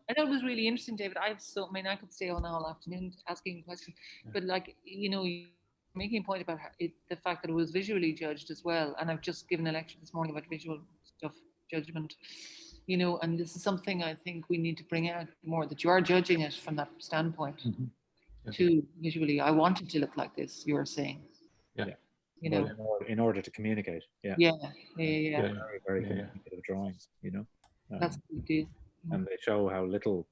I thought it was really interesting, David. I mean, I could stay on all afternoon asking questions, but like, you're making a point about the fact that it was visually judged as well. And I've just given a lecture this morning about visual stuff, judgment, and this is something I think we need to bring out more, that you are judging it from that standpoint too, visually. I want it to look like this, you're saying. Yeah. In order to communicate. Yeah. Very, very communicative drawings, That's what we do. And they show how little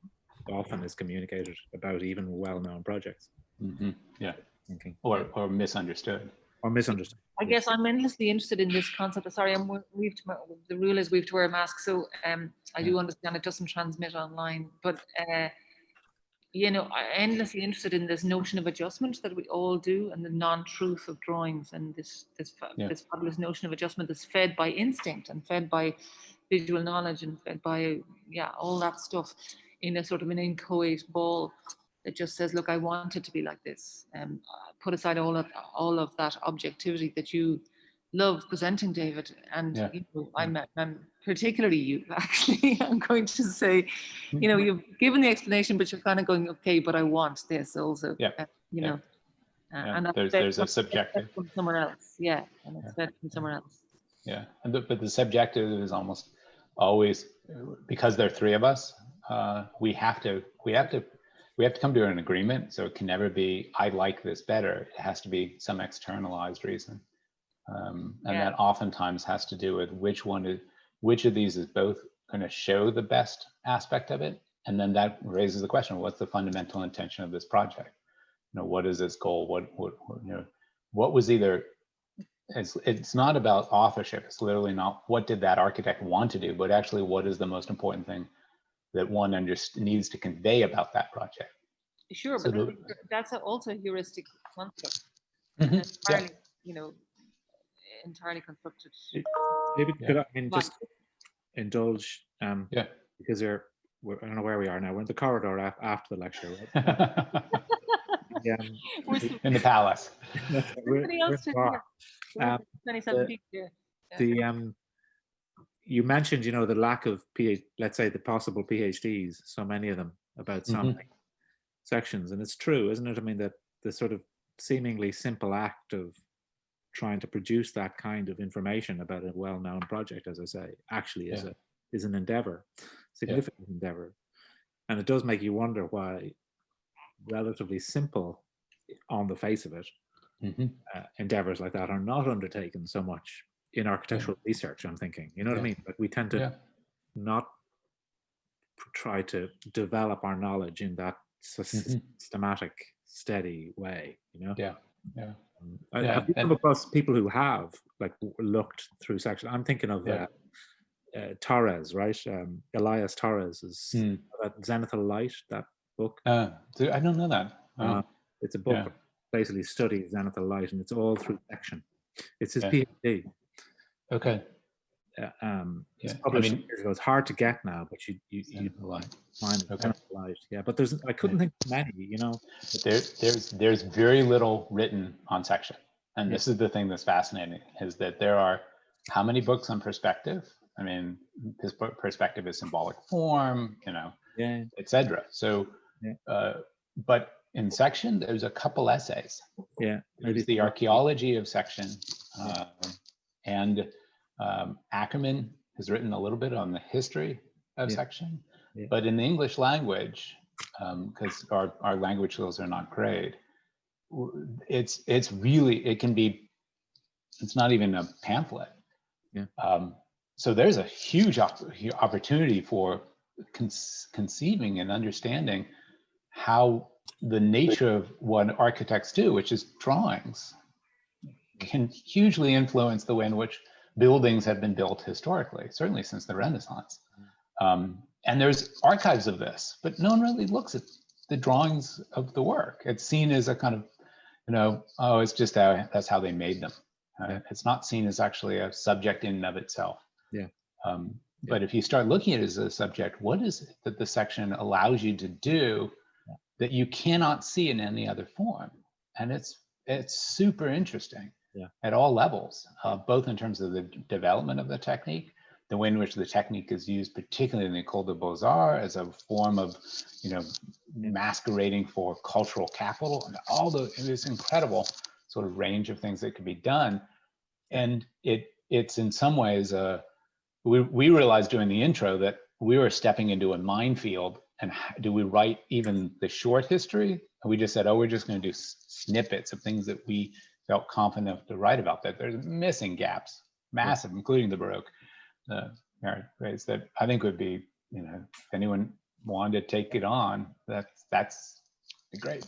often is communicated about even well-known projects. Yeah. Or misunderstood. I guess I'm endlessly interested in this concept. Sorry, the rule is we have to wear a mask, so I do understand it doesn't transmit online, but I'm endlessly interested in this notion of adjustment that we all do, and the non-truth of drawings, and this fabulous notion of adjustment that's fed by instinct and fed by visual knowledge and fed by all that stuff in a sort of an inchoate ball that just says, look, I want it to be like this. Put aside all of that objectivity that you love presenting, David, and I'm particularly you, actually. I'm going to say, you've given the explanation, but you're kind of going, okay, but I want this also. And there's a subjective from somewhere else. And it's fed from somewhere else. Yeah, but the subjective is almost always, because there are three of us, we have to come to an agreement. So it can never be, I like this better. It has to be some externalized reason. And that oftentimes has to do with which of these is both going to show the best aspect of it. And then that raises the question, what's the fundamental intention of this project? What is its goal? What was either, it's not about authorship. It's literally not what did that architect want to do, but actually what is the most important thing that one needs to convey about that project. Sure, so but that's also a heuristic concept. Entirely, entirely constructed. Maybe could I just indulge? Because I don't know where we are now. We're in the corridor after the lecture, right? In the palace. Everybody else is here. 27 people here. You mentioned, the lack of let's say the possible PhDs, so many of them about sampling sections, and it's true, isn't it? I mean, that the sort of seemingly simple act of trying to produce that kind of information about a well-known project, as I say, actually is an endeavor, significant endeavor, and it does make you wonder why relatively simple, on the face of it, endeavors like that are not undertaken so much in architectural research. I'm thinking, what I mean? But we tend to not try to develop our knowledge in that systematic, steady way. Have you come across people who have looked through sections? I'm thinking of Torres, right? Elias Torres' that Zenith of Light, that book. I don't know that. It's a book that basically studies Zenith of Light, and it's all through section. It's his PhD. Okay. It's published years ago. It's hard to get now, but you find it. Okay. Light. Yeah, but I couldn't think of many. There's very little written on section, and this is the thing that's fascinating: is that there are how many books on perspective? I mean, his perspective is symbolic form, etc. So, but in section, there's a couple essays. There's the archaeology of section, and Ackerman has written a little bit on the history of section, but in the English language, because our language skills are not great, it's not even a pamphlet. So there's a huge opportunity for conceiving and understanding how the nature of what architects do, which is drawings, can hugely influence the way in which buildings have been built historically, certainly since the Renaissance. And there's archives of this, but no one really looks at the drawings of the work. It's seen as a kind of, it's just that's how they made them. It's not seen as actually a subject in and of itself. But if you start looking at it as a subject, what is it that the section allows you to do that you cannot see in any other form? And it's super interesting at all levels, both in terms of the development of the technique, the way in which the technique is used, particularly in the École des Beaux-Arts, as a form of, masquerading for cultural capital, and all this incredible sort of range of things that could be done. And it's in some ways, we realized during the intro that we were stepping into a minefield. And do we write even the short history? And we just said, oh, we're just going to do snippets of things that we felt confident enough to write about. That there's missing gaps, massive, including the Baroque phase, that I think would be, if anyone wanted to take it on, that's great.